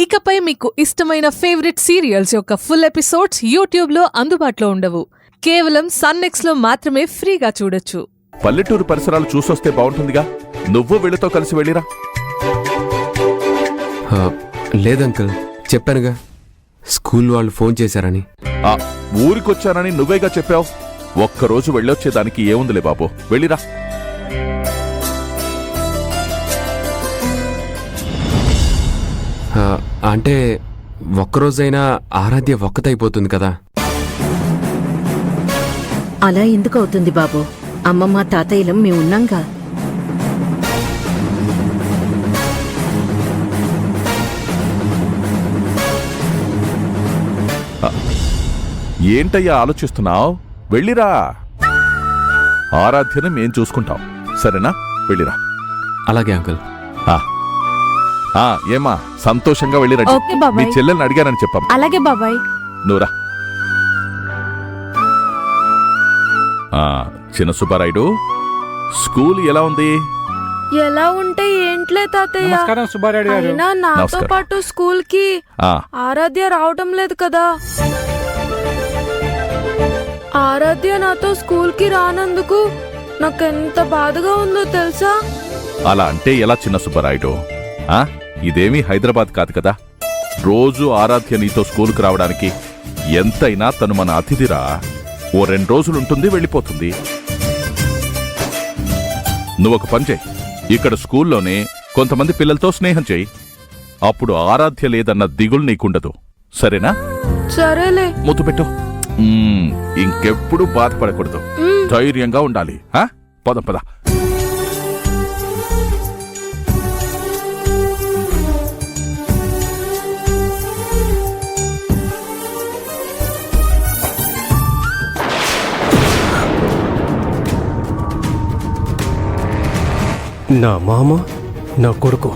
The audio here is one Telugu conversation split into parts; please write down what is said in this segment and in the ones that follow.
ఇకపై మీకు ఇష్టమైన ఫేవరెట్ సీరియల్స్ యొక్క ఫుల్ ఎపిసోడ్స్ యూట్యూబ్లో అందుబాటులో ఉండవు. కేవలం సన్నెక్స్లో మాత్రమే ఫ్రీగా చూడొచ్చు. పల్లెటూరు పరిసరాలు చూసొస్తే బాగుంటుందిగా. నువ్వు వీళ్ళతో కలిసి వెళ్ళిరా. లేదంకుల్, చెప్పానుగా స్కూల్ వాళ్ళు ఫోన్ చేశారని. ఊరికొచ్చానని నువ్వేగా చెప్పావు. ఒక్కరోజు వెళ్ళొచ్చేదానికి ఏముందిలే బాబు, వెళ్ళిరా. అంటే ఒక్కరోజైనా ఆరాధ్య ఒక్కతైపోతుంది కదా. అలా ఎందుకు అవుతుంది బాబు? అమ్మమ్మ తాతయ్యలం మేమున్నాంగా. ఏంటయ్యా ఆలోచిస్తున్నావు? వెళ్ళిరా. ఆరాధ్యను మేం చూసుకుంటాం, సరేనా? వెళ్ళిరా. అలాగే అంకుల్. ఏమా సంతోషంగా వెళ్ళిరండి. మీ చెల్లెల్ని అడిగానని చెప్పాం. అలాగే బాబాయ్. నువ్వురా. చిన్న సుబ్బారాయుడు, స్కూల్ ఎలా ఉంది? ఎలా ఉంటే ఏంట్లే తాతయ్య. అయినా నాతో పాటు స్కూల్ కి ఆరాధ్య రావటం లేదు కదా. ఆరాధ్య నాతో స్కూల్ కి రానందుకు నాకెంత బాధగా ఉందో తెలుసా? అలా అంటే ఎలా చిన్న సుబ్బారాయుడు? ఇదేమీ హైదరాబాద్ కాదు కదా. రోజు ఆరాధ్య నీతో స్కూలుకు రావడానికి. ఎంతైనా తను మన అతిథిరా. ఓ 2 రోజులుంటుంది, వెళ్ళిపోతుంది. నువ్వొక పని చేయి, ఇక్కడ స్కూల్లోనే కొంతమంది పిల్లలతో స్నేహం చేయి. అప్పుడు ఆరాధ్య లేదన్న దిగులు నీకుండదు, సరేనా? సరేలే. ముద్దు పెట్టు. ఇంకెప్పుడు బాధపడకూడదు, ధైర్యంగా ఉండాలి. పదం పద. నా మామ, నా కొడుకు.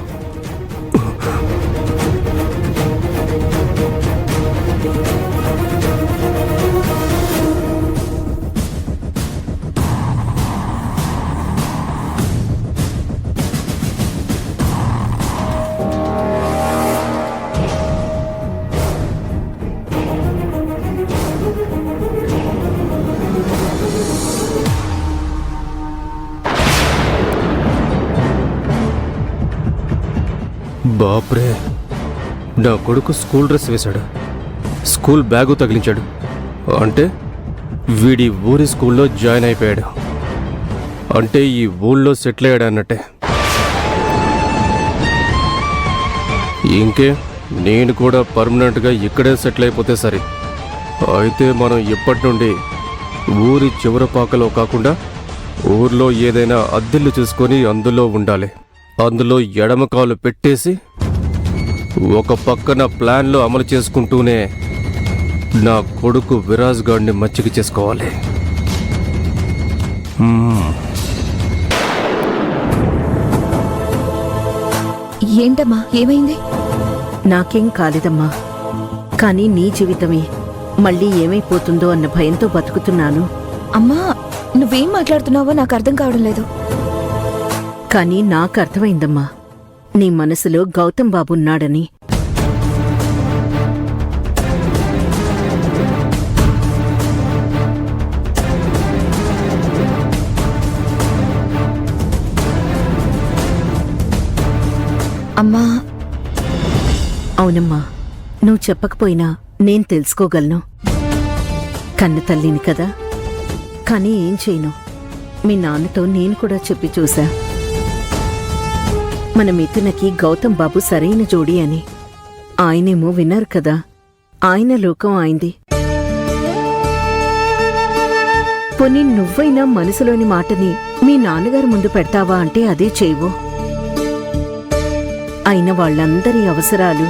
బాప్రే, నా కొడుకు స్కూల్ డ్రెస్ వేశాడు, స్కూల్ బ్యాగు తగిలించాడు. అంటే వీడి ఊరి స్కూల్లో జాయిన్ అయిపోయాడు. అంటే ఈ ఊళ్ళో సెటిల్ అయ్యాడు అన్నట్టే. ఇంకే నేను కూడా పర్మనెంట్గా ఇక్కడే సెటిల్ అయిపోతే సరే. అయితే మనం ఇప్పటి నుండి ఊరి చివరి పాకలో కాకుండా ఊర్లో ఏదైనా అద్దెల్లు చూసుకొని అందులో ఉండాలి. అందులో ఎడమకాలు పెట్టేసి ఒక పక్కన ప్లాన్లో అమలు చేసుకుంటూనే నా కొడుకు విరాజ్ గాడిని మచ్చిక చేసుకోవాలి. ఏంటమ్మా, ఏమైంది? నాకేం కాలేదమ్మా, కానీ నీ జీవితమే మళ్ళీ ఏమైపోతుందో అన్న భయంతో బతుకుతున్నాను. అమ్మా, నువ్వేం మాట్లాడుతున్నావో నాకు అర్థం కావడం లేదు. కానీ నాకు అర్థమైందమ్మా, నీ మనసులో గౌతమ్ బాబు ఉన్నాడని. అమ్మా. అవునమ్మా, నువ్వు చెప్పకపోయినా నేను తెలుసుకోగలను. కన్న తల్లిని కదా. కానీ ఏం చేయను, మీ నాన్నతో నేను కూడా చెప్పి చూశా, మన మిథునకి గౌతమ్ బాబు సరైన జోడీ అని. ఆయనేమో విన్నారు కదా, ఆయన లోకం ఆయింది. పోనీ నువ్వైనా మనసులోని మాటని మీ నాన్నగారు ముందు పెడతావా అంటే అదే చేయవు. అయిన వాళ్ళందరి అవసరాలు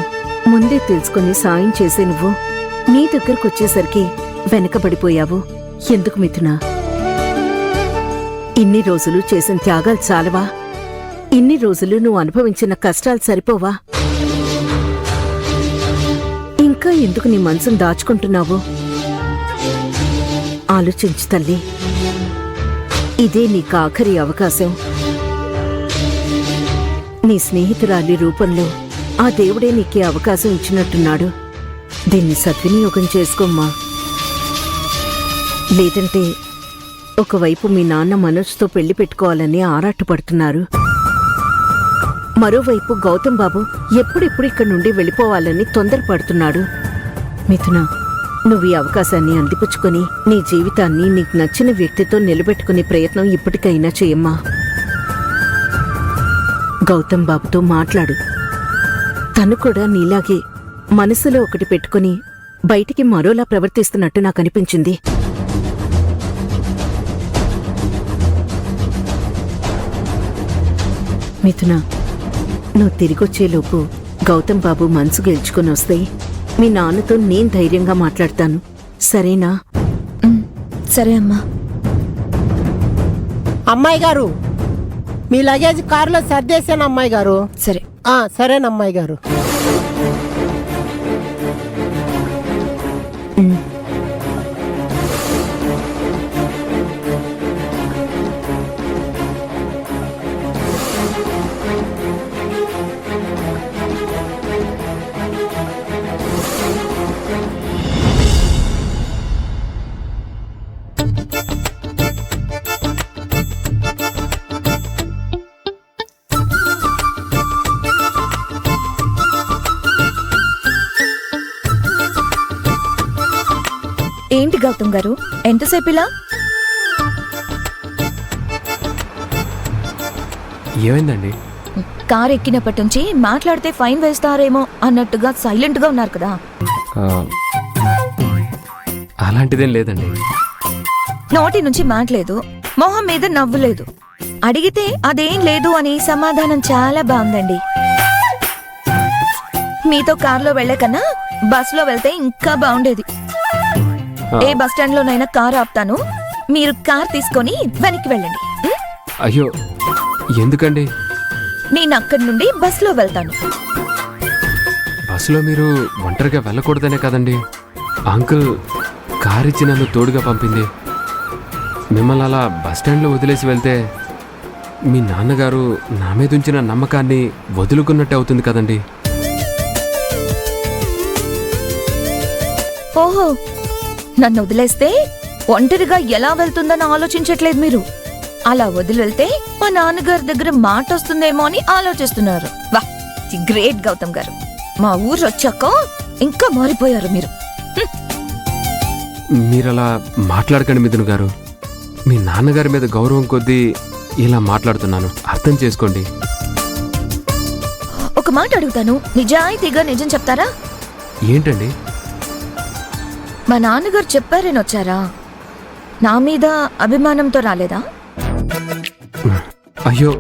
ముందే తెలుసుకుని సాయం చేసే నువ్వు నీ దగ్గరకొచ్చేసరికి వెనకబడిపోయావు. ఎందుకు మిథునా? ఇన్ని రోజులు చేసిన త్యాగాలు చాలవా? ఇన్ని రోజులు నువ్వు అనుభవించిన కష్టాలు సరిపోవా? ఇంకా ఎందుకు నీ మనసును దాచుకుంటున్నావు? ఆలోచించు తల్లి, ఇదే నీకు ఆఖరి అవకాశం. నీ స్నేహితురాలి రూపంలో ఆ దేవుడే నీకే అవకాశం ఇచ్చినట్టున్నాడు. దీన్ని సద్వినియోగం చేసుకోమ్మా. లేదంటే ఒకవైపు మీ నాన్న మనోజ్తో పెళ్లి పెట్టుకోవాలని ఆరాటపడుతున్నారు, మరోవైపు గౌతమ్ బాబు ఎప్పుడెప్పుడు ఇక్కడి నుండి వెళ్ళిపోవాలని తొందరపడుతున్నాడు. మిథున, నువ్వు ఈ అవకాశాన్ని అందిపుచ్చుకొని నీ జీవితాన్ని నీకు నచ్చిన వ్యక్తితో నిలబెట్టుకునే ప్రయత్నం ఇప్పటికైనా చేయమ్మా. గౌతమ్ బాబుతో మాట్లాడు. తను కూడా నీలాగే మనసులో ఒకటి పెట్టుకుని బయటికి మరోలా ప్రవర్తిస్తున్నట్టు నాకు అనిపించింది. మిథున, నువ్వు తిరిగొచ్చేలోపు గౌతమ్ బాబు మనసు గెలుచుకుని వస్తే మీ నాన్నతో నేను ధైర్యంగా మాట్లాడతాను, సరేనా? సరే అమ్మా. అమ్మాయి గారు, మీ లగేజ్ కారులో సర్దేశాను అమ్మాయి గారు. సరే. సరేనమ్మాయి గారు. ఏంటి గౌతమ్ గారు, ఎంతసేపు ఇలా? ఏమైందండి? కార్ ఎక్కినప్పటి నుంచి మాట్లాడితే ఫైన్ వేస్తారేమో అన్నట్టుగా సైలెంట్ గా ఉన్నారు కదా. అలాంటిదేం లేదండి. నోటి నుంచి మాట్లేదు, మొహం మీద నవ్వులేదు. అడిగితే అదేం లేదు అని సమాధానం చాలా బాగుందండి. మీతో కార్లో వెళ్లే కన్నా బస్సులో వెళ్తే ఇంకా బాగుండేది. ఏ బస్ స్టాండ్ లోనైనా కార్ ఆపుతాను, మీరు కార్ తీసుకొని వెనక్కి వెళ్ళండి. అయ్యో, ఎందుకండి? నేను అక్కడి నుండి బస్సులో వెళ్తాను. బస్సులో మీరు ఒంటరిగా వెళ్ళకూడదనే కదండి అంకుల్ కార్ ఇచ్చి నన్ను తోడుగా పంపింది. మిమ్మల్ని అలా బస్ స్టాండ్లో వదిలేసి వెళ్తే మీ నాన్నగారు నా మీద ఉంచిన నమ్మకాన్ని వదులుకున్నట్టే అవుతుంది కదండి. ఓహో, నన్ను వదిలేస్తే ఒంటరిగా ఎలా వెళ్తుందని ఆలోచించట్లేదు మీరు. అలా వదిలి వెళ్తే మా నాన్నగారి దగ్గర మాట వస్తుందేమో అని ఆలోచిస్తున్నారు. వా, గ్రేట్ గౌతమ్ గారు. మా ఊరు వచ్చాక ఇంకా మారిపోయారు మీరు. మీరలా మాట్లాడకండి మిథున్ గారు. మీ నాన్నగారి మీద గౌరవం కొద్దీ ఇలా మాట్లాడుతున్నాను, అర్థం చేసుకోండి. ఒక మాట అడుగుతాను, నిజాయితీగా నిజం చెప్తారా? ఏంటండి? మా నాన్నగారు చెప్పారని వచ్చారా? నా మీద అభిమానంతో రాలేదా? అయ్యో,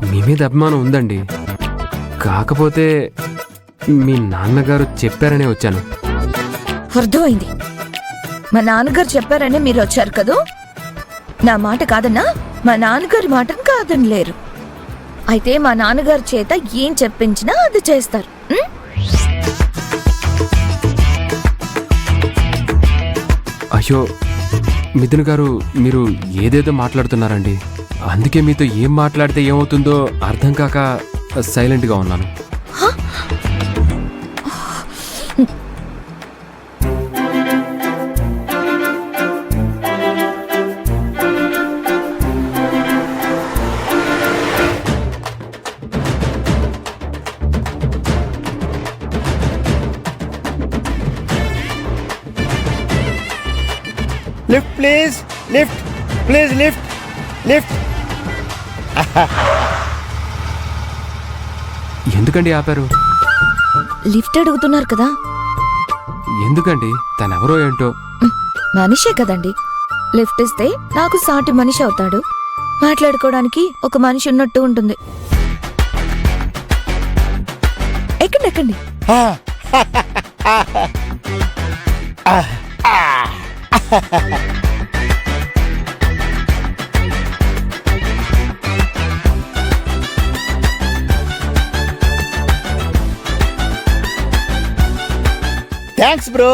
మీ మీద అభిమానం ఉందండి, కాకపోతే మీ నాన్నగారు చెప్పారనే వచ్చాను. అర్థమైంది. మా నాన్నగారు చెప్పారని మీరు వచ్చారు కదూ. నా మాట కాదన్నా, మా నాన్నగారి మాటను కాదని లేరు. అయితే మా నాన్నగారి చేత ఏం చెప్పించినా అది చేస్తారు. అయ్యో మిథున్ గారు, మీరు ఏదేదో మాట్లాడుతున్నారండి. అందుకే మీతో ఏం మాట్లాడితే ఏమవుతుందో అర్థం కాక సైలెంట్గా ఉన్నాను. Lift please, lift please, lift lift. ఎందుకండి ఆపారు? లిఫ్ట్ అడుగుతున్నారు కదా. ఎందుకండి? తనెవరో ఏంటో. మనిషే కదండి. లిఫ్ట్ ఇస్తే నాకు సాటి మనిషి అవుతాడు. మాట్లాడుకోవడానికి ఒక మనిషి ఉన్నట్టు ఉంటుంది. ఎక్కండి ఎక్కండి. Thanks bro.